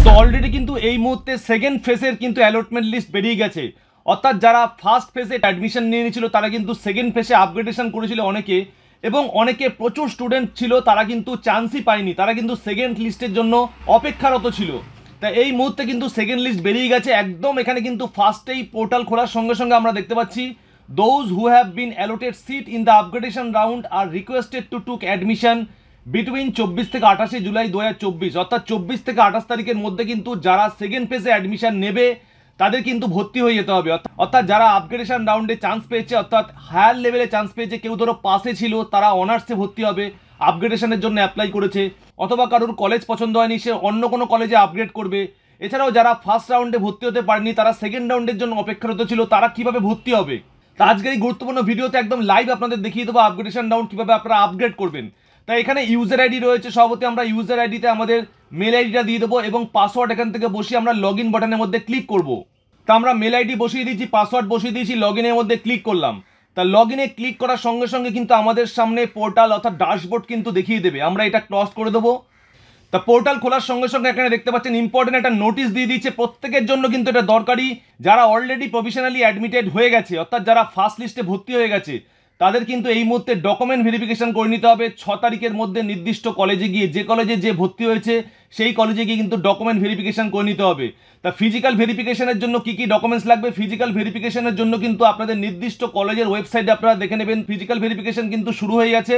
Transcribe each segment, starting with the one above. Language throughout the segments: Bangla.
তো অলরেডি কিন্তু এই মুহূর্তে সেকেন্ড ফেজের কিন্তু অ্যালটমেন্ট লিস্ট বেরিয়ে গেছে। অর্থাৎ যারা ফার্স্ট ফেজে অ্যাডমিশন নিয়ে নিয়েছিল তারা কিন্তু সেকেন্ড ফেজে আপগ্রেডেশন করেছিল অনেকে, এবং অনেকে প্রচুর স্টুডেন্ট ছিল তারা কিন্তু চান্সই পায়নি, তারা কিন্তু সেকেন্ড লিস্টের জন্য অপেক্ষারত ছিল। তা এই মুহূর্তে কিন্তু সেকেন্ড লিস্ট বেরিয়ে গেছে একদম। এখানে কিন্তু ফার্স্টেই পোর্টাল খোলার সঙ্গে সঙ্গে আমরা দেখতে পাচ্ছি those who have been allotted seat in the upgradation round are requested to took admission between 24 থেকে 28 জুলাই 2024, অর্থাৎ 24 থেকে 28 তারিখের মধ্যে কিন্তু যারা সেকেন্ড ফেজে অ্যাডমিশন নেবে তাদের কিন্তু ভর্তি হয়ে যেতে হবে। অর্থাৎ যারা আপগ্রেডেশন রাউন্ডে চান্স পেয়েছে, অর্থাৎ হায়ার লেভেলে চান্স পেয়েছে, কেউ ধরো পাসে ছিল তারা অনার্সে ভর্তি হবে, আপগ্রেডেশনের জন্য অ্যাপ্লাই করেছে, অথবা কারোর কলেজ পছন্দ হয়নি সে অন্য কোনো কলেজে আপগ্রেড করবে। এছাড়াও যারা ফার্স্ট রাউন্ডে ভর্তি হতে পারেনি তারা সেকেন্ড রাউন্ডের জন্য অপেক্ষারত ছিল, তারা কিভাবে ভর্তি হবে। তা আজকের এই গুরুত্বপূর্ণ ভিডিওতে একদম লাইভ আপনাদের দেখিয়ে দেবো আপগ্রেডেশন রাউন্ড কিভাবে আপনারা আপগ্রেড করবেন। তাই এখানে ইউজার আইডি রয়েছে, সভাপতি আমরা ইউজার আইডিতে আমাদের মেল আইডিটা দিয়ে দেবো এবং পাসওয়ার্ড এখান থেকে বসিয়ে আমরা লগ ইন বাটনের মধ্যে ক্লিক করব। তা আমরা মেল আইডি বসিয়ে দিয়েছি, পাসওয়ার্ড বসিয়ে দিয়েছি, লগ ইনের মধ্যে ক্লিক করলাম। তা লগ ইনে ক্লিক করার সঙ্গে সঙ্গে কিন্তু আমাদের সামনে পোর্টাল অর্থাৎ ড্যাশবোর্ড কিন্তু দেখিয়ে দেবে, আমরা এটা ক্লোজ করে দেবো। তা পোর্টাল খোলার সঙ্গে সঙ্গে এখানে দেখতে পাচ্ছেন ইম্পর্টেন্ট একটা নোটিশ দিয়ে দিচ্ছে, প্রত্যেকের জন্য কিন্তু এটা দরকারি। যারা অলরেডি প্রভিশনালি অ্যাডমিটেড হয়ে গেছে অর্থাৎ যারা ফার্স্ট লিস্টে ভর্তি হয়ে গেছে তাদের কিন্তু এই মুহূর্তে ডকুমেন্ট ভেরিফিকেশন করে নিতে হবে 6 তারিখের মধ্যে। নির্দিষ্ট কলেজে গিয়ে, যে কলেজে যে ভর্তি হয়েছে সেই কলেজে গিয়ে কিন্তু ডকুমেন্ট ভেরিফিকেশন করে নিতে হবে। তা ফিজিক্যাল ভেরিফিকেশনের জন্য কি কি ডকুমেন্টস লাগবে, ফিজিক্যাল ভেরিফিকেশনের জন্য কিন্তু আপনাদের নির্দিষ্ট কলেজের ওয়েবসাইটে আপনারা দেখে নেবেন। ফিজিক্যাল ভেরিফিকেশন কিন্তু শুরু হয়ে গেছে,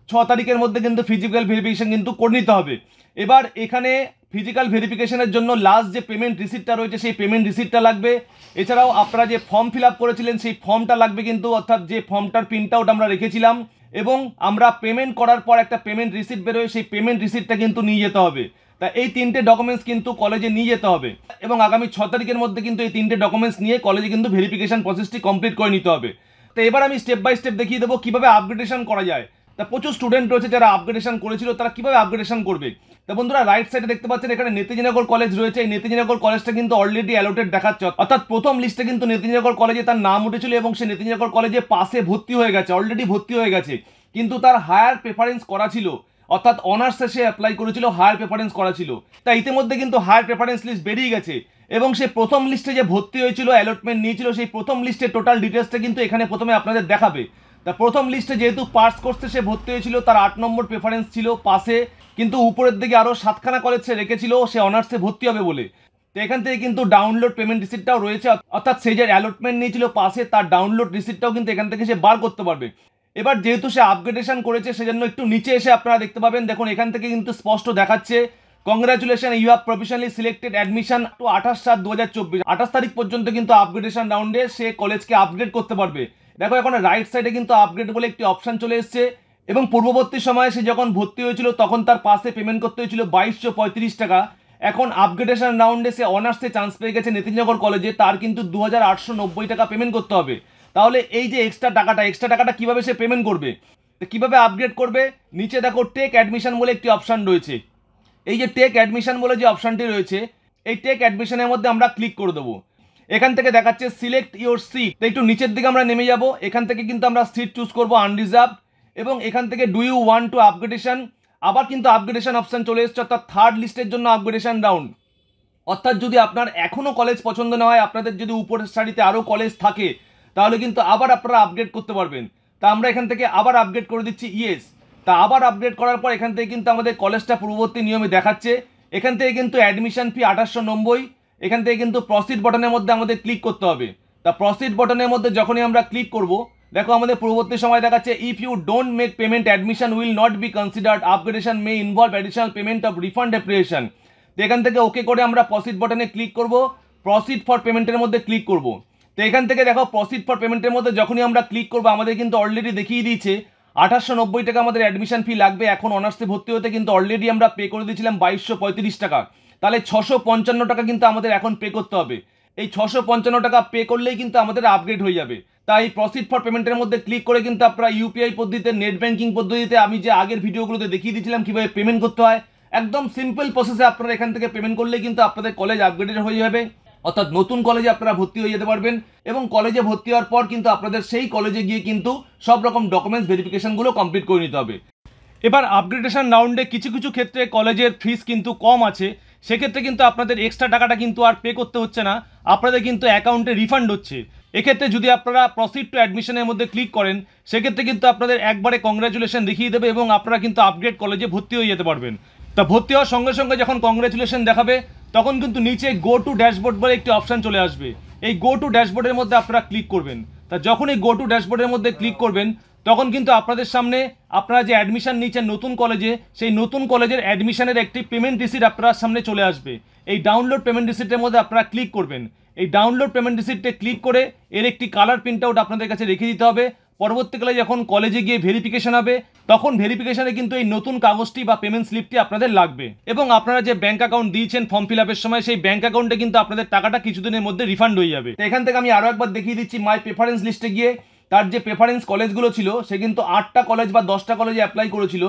6 তারিখের মধ্যে কিন্তু ফিজিক্যাল ভেরিফিকেশন কিন্তু করে নিতে হবে। এবার এখানে ফিজিক্যাল ভেরিফিকেশনের জন্য লাস্ট যে পেমেন্ট রিসিপ্টটা রয়েছে সেই পেমেন্ট রিসিপ্টটা লাগবে। এছাড়াও আপনারা যে ফর্ম ফিল আপ করেছিলেন সেই ফর্মটা লাগবে কিন্তু, অর্থাৎ যে ফর্মটার প্রিন্ট আউট আমরা রেখেছিলাম, এবং আমরা পেমেন্ট করার পর একটা পেমেন্ট রিসিপ্ট বেরোয় সেই পেমেন্ট রিসিপ্টটা কিন্তু নিয়ে যেতে হবে। তা এই 3টে ডকুমেন্টস কিন্তু কলেজে নিয়ে যেতে হবে এবং আগামী 6 তারিখের মধ্যে কিন্তু এই 3টে ডকুমেন্টস নিয়ে কলেজে কিন্তু ভেরিফিকেশন প্রসেসটি কমপ্লিট করে নিতে হবে। তো এবার আমি স্টেপ বাই স্টেপ দেখিয়ে দেবো কীভাবে আপগ্রেডেশন করা যায়। তা প্রচুর স্টুডেন্ট রয়েছে যারা আপগ্রেডেশন করেছিল, তারা কিভাবে আপগ্রেডেশন করবে। তা বন্ধুরা রাইট সাইডে দেখতে পাচ্ছেন এখানে নেতাজিনগর কলেজ রয়েছে। এই নেতাজিনগর কলেজটা কিন্তু অলরেডি অ্যালোটেড দেখাচ্ছে, অর্থাৎ প্রথম লিস্টে কিন্তু নেতাজিনগর কলেজে তার নাম উঠেছিল এবং সে নেতাজিনগর কলেজে পাশে ভর্তি হয়ে গেছে, অলরেডি ভর্তি হয়ে গেছে, কিন্তু তার হায়ার প্রেফারেন্স করা ছিল, অর্থাৎ অনার্সে সে অ্যাপ্লাই করেছিল, হায়ার প্রেফারেন্স করা ছিল। তা ইতিমধ্যে কিন্তু হায়ার প্রেফারেন্স লিস্ট বেরিয়ে গেছে এবং সে প্রথম লিস্টে যে ভর্তি হয়েছিল, অ্যালটমেন্ট নিয়েছিল, সেই প্রথম লিস্টের টোটাল ডিটেলসটা কিন্তু এখানে প্রথমে আপনাদের দেখাবে। তা প্রথম লিস্টে যেহেতু পার্টস কোর্সে সে ভর্তি হয়েছিল তার 8 নম্বর প্রেফারেন্স ছিল পাশে, কিন্তু উপরের দিকে আরও 7খানা কলেজ সে রেখেছিল সে অনার্সে ভর্তি হবে বলে। তো এখান থেকে কিন্তু ডাউনলোড পেমেন্ট রিসিপ্টটাও রয়েছে, অর্থাৎ সে যে অ্যালটমেন্ট নিয়েছিল পাশে তার ডাউনলোড রিসিপ্টটাও কিন্তু এখান থেকে সে বার করতে পারবে। এবার যেহেতু সে আপগ্রেডেশন করেছে সেজন্য একটু নিচে এসে আপনারা দেখতে পাবেন, দেখুন এখান থেকে কিন্তু স্পষ্ট দেখাচ্ছে congratulation you have professionally selected admission to 28/7/2024। 28 তারিখ পর্যন্ত কিন্তু আপগ্রেডেশন রাউন্ডে সে কলেজকে আপগ্রেড করতে পারবে। দেখো এখন রাইট সাইডে কিন্তু আপগ্রেড বলে একটি অপশন চলে এসছে, এবং পূর্ববর্তী সময়ে সে যখন ভর্তি হয়েছিল তখন তার পাশে পেমেন্ট করতে হয়েছিল 2235 টাকা। এখন আপগ্রেডেশন রাউন্ডে সে অনার্সে চান্স পেয়ে গেছে নেতাজিনগর কলেজে, তার কিন্তু 2890 টাকা পেমেন্ট করতে হবে। তাহলে এই যে এক্সট্রা টাকাটা কিভাবে সে পেমেন্ট করবে, কিভাবে আপগ্রেড করবে, নিচে দেখো টেক অ্যাডমিশন বলে একটি অপশন রয়েছে। এই যে টেক অ্যাডমিশন বলে যে অপশনটি রয়েছে, এই টেক অ্যাডমিশনের মধ্যে আমরা ক্লিক করে দেবো। এখান থেকে দেখাচ্ছে সিলেক্ট ইউর সিট, তো একটু নিচের দিকে আমরা নেমে যাব। এখান থেকে কিন্তু আমরা সিট চুজ করবো আনরিজার্ভ, এবং এখান থেকে do you want to upgradation, আবার কিন্তু আপগ্রেডেশন অপশন চলে এসছে, অর্থাৎ থার্ড লিস্টের জন্য আপগ্রেডেশন রাউন্ড। অর্থাৎ যদি আপনার এখনও কলেজ পছন্দ না হয়, আপনাদের যদি উপরের সারিতে আরও কলেজ থাকে তাহলে কিন্তু আবার আপনারা আপগ্রেড করতে পারবেন। তা আমরা এখান থেকে আবার আপগ্রেড করে দিচ্ছি ইয়েস। তা আবার আপগ্রেড করার পর এখান থেকে কিন্তু আমাদের কলেজটা পূর্ববর্তী নিয়মে দেখাচ্ছে। এখান থেকে কিন্তু অ্যাডমিশন ফি 2890, এখান থেকে কিন্তু প্রসিড বাটনের মধ্যে আমাদের ক্লিক করতে হবে। তা প্রসিড বাটনের মধ্যে যখনই আমরা ক্লিক করব, দেখো আমাদের পূর্ববর্তী সময় দেখাচ্ছে if you don't make payment admission will not be considered, upgradation may involve additional payment of refund application. তো এখান থেকে ওকে করে আমরা প্রসিড বাটনে ক্লিক করব, প্রসিড ফর পেমেন্টের মধ্যে ক্লিক করব। তো এখান থেকে দেখো প্রসিড ফর পেমেন্টের মধ্যে যখনই আমরা ক্লিক করবো আমাদের কিন্তু অলরেডি দেখিয়ে দিয়েছে 2890 টাকা আমাদের অ্যাডমিশন ফি লাগবে। এখন অনার্সে ভর্তি হতে কিন্তু অলরেডি আমরা পে করে দিয়েছিলাম 2235 টাকা, তাহলে 655 টাকা কিন্তু আমাদের এখন পে করতে হবে। এই 655 টাকা পে করলেই কিন্তু আমাদের আপগ্রেড হয়ে যাবে। তাই প্রসিড ফর পেমেন্টের মধ্যে ক্লিক করে কিন্তু আপনারা ইউপিআই পদ্ধতিতে, নেট ব্যাঙ্কিং পদ্ধতিতে, আমি যে আগের ভিডিওগুলোতে দেখিয়ে দিয়েছিলাম কীভাবে পেমেন্ট করতে হয়, একদম সিম্পল প্রসেসে আপনারা এখান থেকে পেমেন্ট করলেই কিন্তু আপনাদের কলেজ আপগ্রেডেড হয়ে যাবে, অর্থাৎ নতুন কলেজে আপনারা ভর্তি হয়ে যেতে পারবেন। এবং কলেজে ভর্তি হওয়ার পর কিন্তু আপনাদের সেই কলেজে গিয়ে কিন্তু সব রকম ডকুমেন্টস ভেরিফিকেশনগুলো কমপ্লিট করে নিতে হবে। এবার আপগ্রেডেশন রাউন্ডে কিছু কিছু ক্ষেত্রে কলেজের ফিস কিন্তু কম আছে, সেক্ষেত্রে কিন্তু আপনাদের এক্সট্রা টাকাটা কিন্তু আর পে করতে হচ্ছে না, আপনাদের কিন্তু অ্যাকাউন্টে রিফান্ড হচ্ছে। এক্ষেত্রে যদি আপনারা প্রসিড টু অ্যাডমিশনের মধ্যে ক্লিক করেন, সেক্ষেত্রে কিন্তু আপনাদের একবারে কংগ্রাচুলেশন দেখিয়ে দেবে এবং আপনারা কিন্তু আপগ্রেড কলেজে ভর্তি হয়ে যেতে পারবেন। তা ভর্তি হওয়ার সঙ্গে সঙ্গে যখন কংগ্রাচুলেশন দেখাবে, তখন কিন্তু নিচে গো টু ড্যাশবোর্ড বলে একটি অপশান চলে আসবে। এই গো টু ড্যাশবোর্ডের মধ্যে আপনারা ক্লিক করবেন। তা যখন এই গো টু ড্যাশবোর্ডের মধ্যে ক্লিক করবেন, তখন কিন্তু আপনাদের সামনে আপনারা যে অ্যাডমিশন নিচ্ছেন নতুন কলেজে, সেই নতুন কলেজের অ্যাডমিশনের একটি পেমেন্ট রিসিট আপনার সামনে চলে আসবে। এই ডাউনলোড পেমেন্ট রিসিটের মধ্যে আপনারা ক্লিক করবেন। এই ডাউনলোড পেমেন্ট রিসিটে ক্লিক করে এর একটি কালার প্রিন্ট আউট আপনাদের কাছে রেখে দিতে হবে। পরবর্তীকালে যখন কলেজে গিয়ে ভেরিফিকেশন হবে, তখন ভেরিফিকেশনে কিন্তু এই নতুন কাগজটি বা পেমেন্ট স্লিপটি আপনাদের লাগবে এবং আপনারা যে ব্যাঙ্ক অ্যাকাউন্ট দিয়েছেন ফর্ম ফিল আপের সময়, সেই ব্যাঙ্ক অ্যাকাউন্টে কিন্তু আপনাদের টাকাটা কিছুদিনের মধ্যে রিফান্ড হয়ে যাবে। তো এখান থেকে আমি আরও একবার দেখিয়ে দিচ্ছি মাই প্রেফারেন্স লিস্টে গিয়ে তার যে প্রেফারেন্স কলেজগুলো ছিল, সে কিন্তু 8টা কলেজ বা 10টা কলেজে অ্যাপ্লাই করেছিল,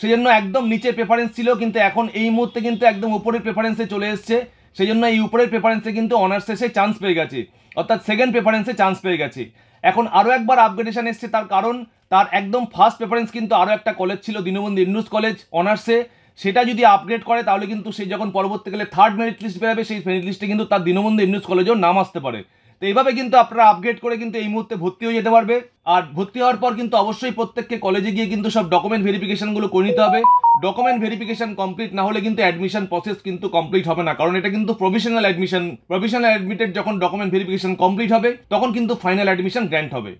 সেই জন্য একদম নিচে প্রেফারেন্স ছিল, কিন্তু এখন এই মুহূর্তে কিন্তু একদম উপরের প্রেফারেন্সে চলে এসছে। সেই জন্য এই উপরের প্রেফারেন্সে কিন্তু অনার্স শেষে চান্স পেয়ে গেছে, অর্থাৎ সেকেন্ড প্রেফারেন্সে চান্স পেয়ে গেছে। এখন আরও একবার আপগ্রেডেশন এসছে, তার কারণ তার একদম ফার্স্ট প্রেফারেন্স কিন্তু আরও একটা কলেজ ছিল, দীনবন্ধু ইন্ডুস কলেজ অনার্সে। সেটা যদি আপগ্রেড করে তাহলে কিন্তু সে যখন পরবর্তীকালে থার্ড মেরিট লিস্ট বেরোবে, সেই মেরিট লিস্টে কিন্তু তার দীনবন্ধু ইন্ডুস কলেজেও নাম আসতে পারে। তো এইভাবে কিন্তু আপনারা আপগ্রেড করে কিন্তু এই মুহূর্তে ভর্তি হয়ে যেতে পারবে। আর ভর্তি হওয়ার পর কিন্তু অবশ্যই প্রত্যেককে কলেজে গিয়ে কিন্তু সব ডকুমেন্ট ভেরিফিকেশনগুলো করে নিতে হবে। ডকুমেন্ট ভেরিফিকেশন কমপ্লিট না হলে কিন্তু অ্যাডমিশন প্রসেস কিন্তু কমপ্লিট হবে না, কারণ এটা কিন্তু প্রভিশনাল অ্যাডমিশন। প্রভিশনাল অ্যাডমিটেড যখন ডকুমেন্ট ভেরিফিকেশন কমপ্লিট হবে, তখন কিন্তু ফাইনাল অ্যাডমিশন গ্র্যান্ট হবে।